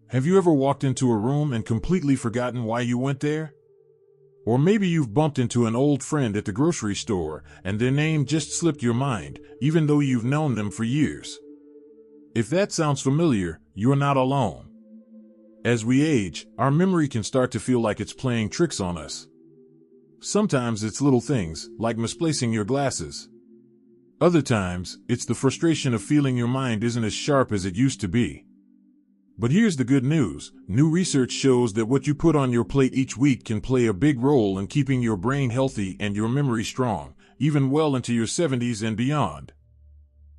Have you ever walked into a room and completely forgotten why you went there? Or maybe you've bumped into an old friend at the grocery store and their name just slipped your mind, even though you've known them for years. If that sounds familiar, you're not alone. As we age, our memory can start to feel like it's playing tricks on us. Sometimes it's little things, like misplacing your glasses. Other times, it's the frustration of feeling your mind isn't as sharp as it used to be. But here's the good news. New research shows that what you put on your plate each week can play a big role in keeping your brain healthy and your memory strong, even well into your 70s and beyond.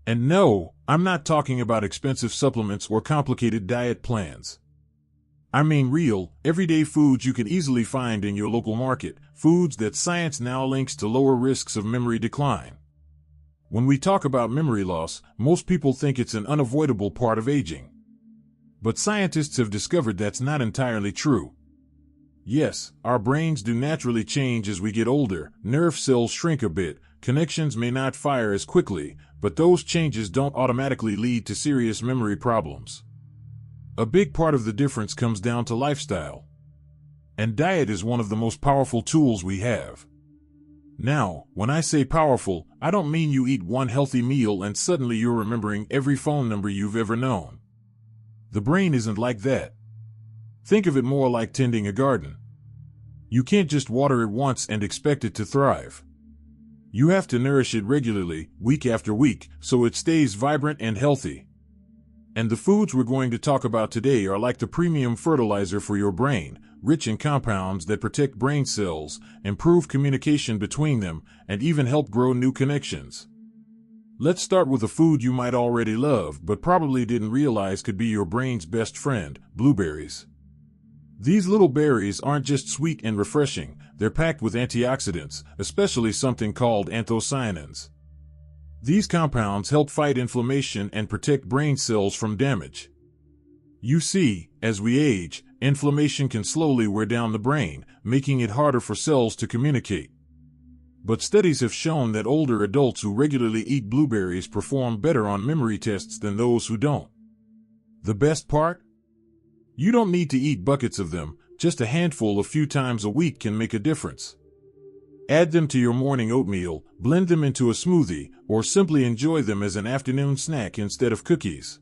And no, I'm not talking about expensive supplements or complicated diet plans. I mean real, everyday foods you can easily find in your local market, foods that science now links to lower risks of memory decline. When we talk about memory loss, most people think it's an unavoidable part of aging. But scientists have discovered that's not entirely true. Yes, our brains do naturally change as we get older, nerve cells shrink a bit, connections may not fire as quickly, but those changes don't automatically lead to serious memory problems. A big part of the difference comes down to lifestyle. And diet is one of the most powerful tools we have. Now, when I say powerful, I don't mean you eat one healthy meal and suddenly you're remembering every phone number you've ever known. The brain isn't like that. Think of it more like tending a garden. You can't just water it once and expect it to thrive. You have to nourish it regularly, week after week, so it stays vibrant and healthy. And the foods we're going to talk about today are like the premium fertilizer for your brain, rich in compounds that protect brain cells, improve communication between them, and even help grow new connections. Let's start with a food you might already love but probably didn't realize could be your brain's best friend, blueberries. These little berries aren't just sweet and refreshing, they're packed with antioxidants, especially something called anthocyanins. These compounds help fight inflammation and protect brain cells from damage. You see, as we age, inflammation can slowly wear down the brain, making it harder for cells to communicate. But studies have shown that older adults who regularly eat blueberries perform better on memory tests than those who don't. The best part? You don't need to eat buckets of them, just a handful a few times a week can make a difference. Add them to your morning oatmeal, blend them into a smoothie, or simply enjoy them as an afternoon snack instead of cookies.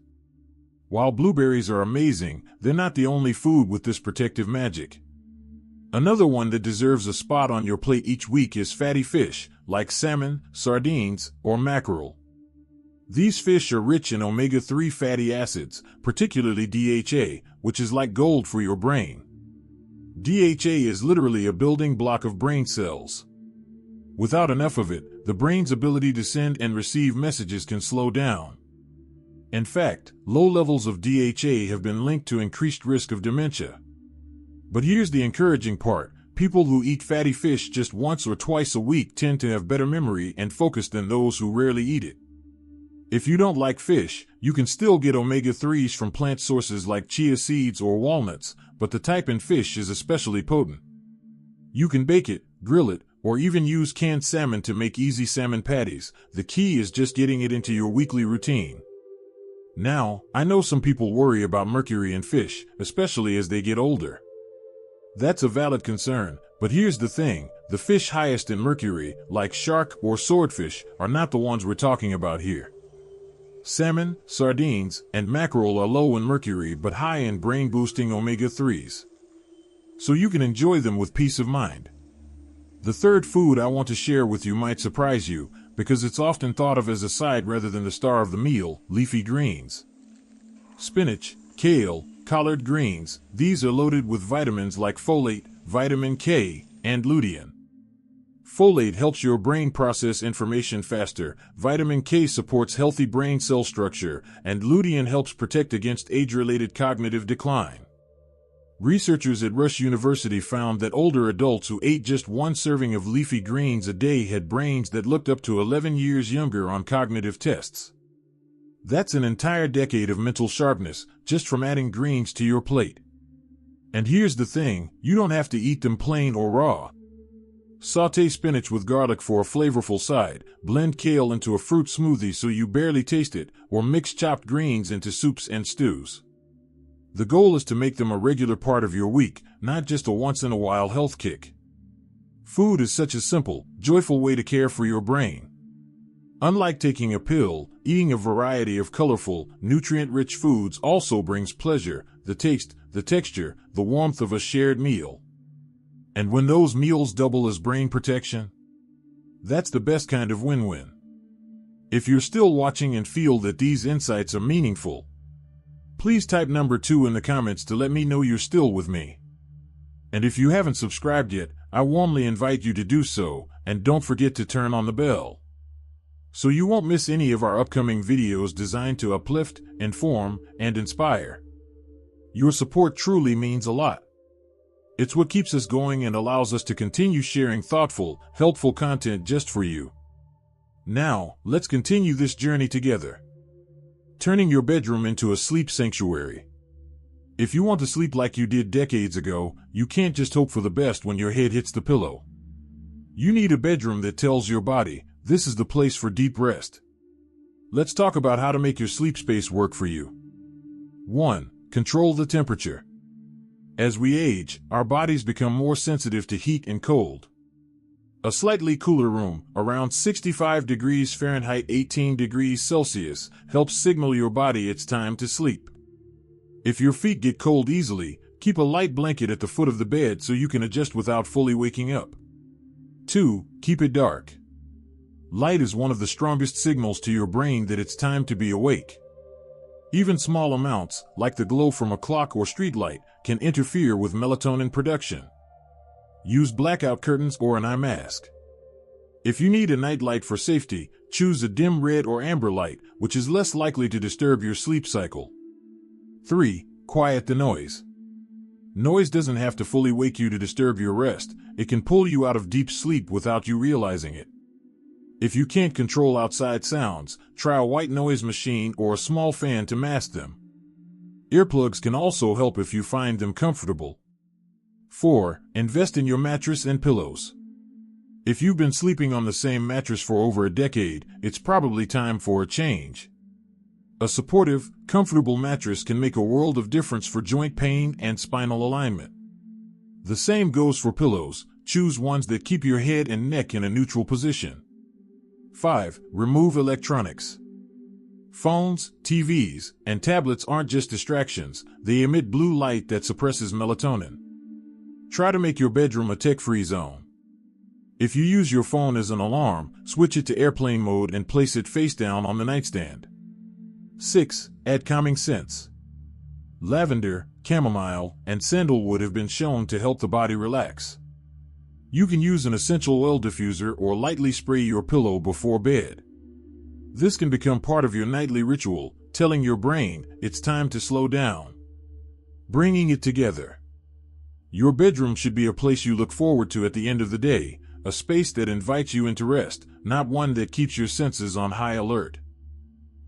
While blueberries are amazing, they're not the only food with this protective magic. Another one that deserves a spot on your plate each week is fatty fish, like salmon, sardines, or mackerel. These fish are rich in omega-3 fatty acids, particularly DHA, which is like gold for your brain. DHA is literally a building block of brain cells. Without enough of it, the brain's ability to send and receive messages can slow down. In fact, low levels of DHA have been linked to increased risk of dementia. But here's the encouraging part. People who eat fatty fish just once or twice a week tend to have better memory and focus than those who rarely eat it. If you don't like fish, you can still get omega-3s from plant sources like chia seeds or walnuts, but the type in fish is especially potent. You can bake it, grill it, or even use canned salmon to make easy salmon patties. The key is just getting it into your weekly routine. Now, I know some people worry about mercury in fish, especially as they get older. That's a valid concern, but here's the thing, the fish highest in mercury, like shark or swordfish, are not the ones we're talking about here. Salmon, sardines, and mackerel are low in mercury but high in brain-boosting omega-3s. So you can enjoy them with peace of mind. The third food I want to share with you might surprise you, because it's often thought of as a side rather than the star of the meal, leafy greens. Spinach, kale, collard greens, these are loaded with vitamins like folate, vitamin K, and lutein. Folate helps your brain process information faster, vitamin K supports healthy brain cell structure, and lutein helps protect against age-related cognitive decline. Researchers at Rush University found that older adults who ate just one serving of leafy greens a day had brains that looked up to 11 years younger on cognitive tests. That's an entire decade of mental sharpness, just from adding greens to your plate. And here's the thing, you don't have to eat them plain or raw. Sauté spinach with garlic for a flavorful side, blend kale into a fruit smoothie so you barely taste it, or mix chopped greens into soups and stews. The goal is to make them a regular part of your week, not just a once-in-a-while health kick. Food is such a simple, joyful way to care for your brain. Unlike taking a pill, eating a variety of colorful, nutrient-rich foods also brings pleasure, the taste, the texture, the warmth of a shared meal. And when those meals double as brain protection, that's the best kind of win-win. If you're still watching and feel that these insights are meaningful, please type number 2 in the comments to let me know you're still with me. And if you haven't subscribed yet, I warmly invite you to do so, and don't forget to turn on the bell, so you won't miss any of our upcoming videos designed to uplift, inform, and inspire. Your support truly means a lot. It's what keeps us going and allows us to continue sharing thoughtful, helpful content just for you. Now, let's continue this journey together. Turning your bedroom into a sleep sanctuary. If you want to sleep like you did decades ago, you can't just hope for the best when your head hits the pillow. You need a bedroom that tells your body, this is the place for deep rest. Let's talk about how to make your sleep space work for you. 1. Control the temperature. As we age, our bodies become more sensitive to heat and cold. A slightly cooler room, around 65 degrees Fahrenheit 18 degrees Celsius, helps signal your body it's time to sleep. If your feet get cold easily, keep a light blanket at the foot of the bed so you can adjust without fully waking up. 2. Keep it dark. Light is one of the strongest signals to your brain that it's time to be awake. Even small amounts, like the glow from a clock or street light, can interfere with melatonin production. Use blackout curtains or an eye mask. If you need a night light for safety, choose a dim red or amber light, which is less likely to disturb your sleep cycle. 3. Quiet the noise. Noise doesn't have to fully wake you to disturb your rest. It can pull you out of deep sleep without you realizing it. If you can't control outside sounds, try a white noise machine or a small fan to mask them. Earplugs can also help if you find them comfortable. 4. Invest in your mattress and pillows. If you've been sleeping on the same mattress for over a decade, it's probably time for a change. A supportive, comfortable mattress can make a world of difference for joint pain and spinal alignment. The same goes for pillows. Choose ones that keep your head and neck in a neutral position. 5. Remove electronics. Phones, TVs, and tablets aren't just distractions, they emit blue light that suppresses melatonin. Try to make your bedroom a tech-free zone. If you use your phone as an alarm, switch it to airplane mode and place it face down on the nightstand. 6. Add calming scents. Lavender, chamomile, and sandalwood have been shown to help the body relax. You can use an essential oil diffuser or lightly spray your pillow before bed. This can become part of your nightly ritual, telling your brain it's time to slow down. Bringing it together. Your bedroom should be a place you look forward to at the end of the day, a space that invites you into rest, not one that keeps your senses on high alert.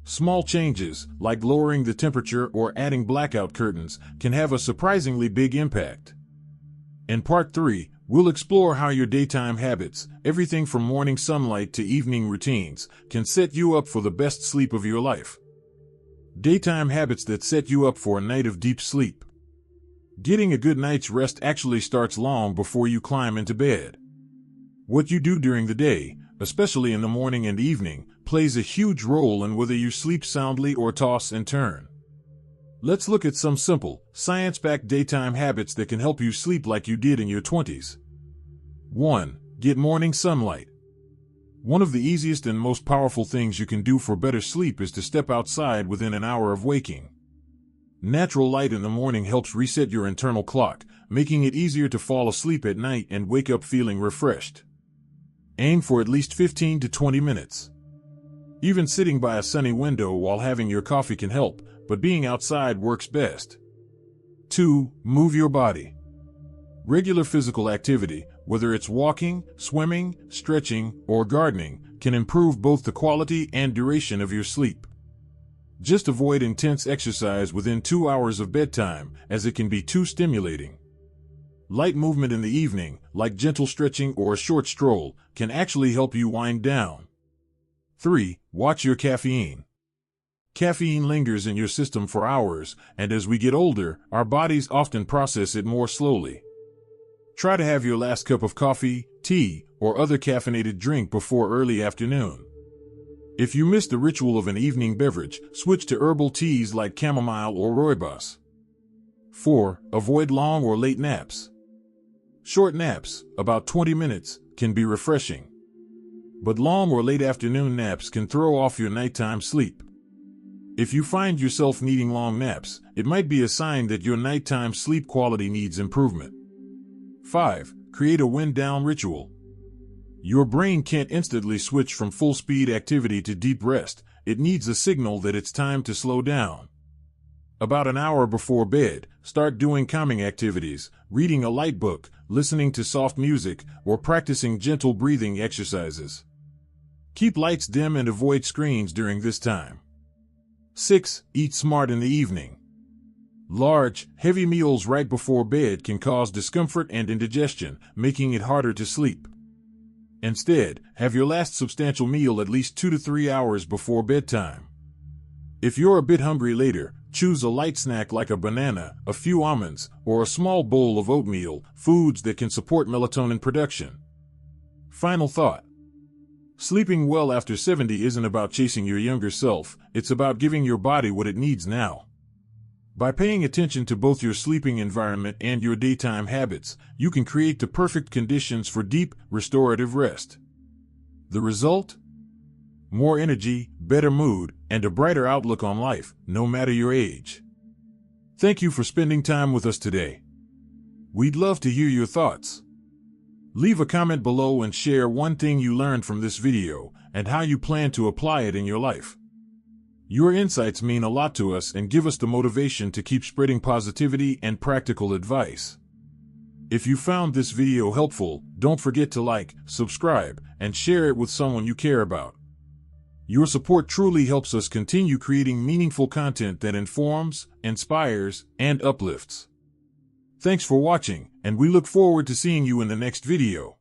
Small changes, like lowering the temperature or adding blackout curtains, can have a surprisingly big impact. In Part 3, we'll explore how your daytime habits, everything from morning sunlight to evening routines, can set you up for the best sleep of your life. Daytime habits that set you up for a night of deep sleep. Getting a good night's rest actually starts long before you climb into bed. What you do during the day, especially in the morning and evening, plays a huge role in whether you sleep soundly or toss and turn. Let's look at some simple, science-backed daytime habits that can help you sleep like you did in your 20s. 1. Get morning sunlight. One of the easiest and most powerful things you can do for better sleep is to step outside within an hour of waking. Natural light in the morning helps reset your internal clock, making it easier to fall asleep at night and wake up feeling refreshed. Aim for at least 15 to 20 minutes. Even sitting by a sunny window while having your coffee can help, but being outside works best. 2. Move your body. Regular physical activity, whether it's walking, swimming, stretching, or gardening, can improve both the quality and duration of your sleep. Just avoid intense exercise within 2 hours of bedtime, as it can be too stimulating. Light movement in the evening, like gentle stretching or a short stroll, can actually help you wind down. 3. Watch your caffeine. caffeine lingers in your system for hours, and as we get older, our bodies often process it more slowly. Try to have your last cup of coffee, tea, or other caffeinated drink before early afternoon. If you miss the ritual of an evening beverage, switch to herbal teas like chamomile or rooibos. 4. Avoid long or late naps. Short naps, about 20 minutes, can be refreshing. But long or late afternoon naps can throw off your nighttime sleep. If you find yourself needing long naps, it might be a sign that your nighttime sleep quality needs improvement. 5. Create a wind-down ritual. Your brain can't instantly switch from full-speed activity to deep rest. It needs a signal that it's time to slow down. About an hour before bed, start doing calming activities, reading a light book, listening to soft music, or practicing gentle breathing exercises. Keep lights dim and avoid screens during this time. 6. Eat smart in the evening. Large, heavy meals right before bed can cause discomfort and indigestion, making it harder to sleep. Instead, have your last substantial meal at least 2 to 3 hours before bedtime. If you're a bit hungry later, choose a light snack like a banana, a few almonds, or a small bowl of oatmeal, foods that can support melatonin production. Final thought. Sleeping well after 70 isn't about chasing your younger self, it's about giving your body what it needs now. By paying attention to both your sleeping environment and your daytime habits, you can create the perfect conditions for deep, restorative rest. The result? More energy, better mood, and a brighter outlook on life, no matter your age. Thank you for spending time with us today. We'd love to hear your thoughts. Leave a comment below and share one thing you learned from this video and how you plan to apply it in your life. Your insights mean a lot to us and give us the motivation to keep spreading positivity and practical advice. If you found this video helpful, don't forget to like, subscribe, and share it with someone you care about. Your support truly helps us continue creating meaningful content that informs, inspires, and uplifts. Thanks for watching, and we look forward to seeing you in the next video.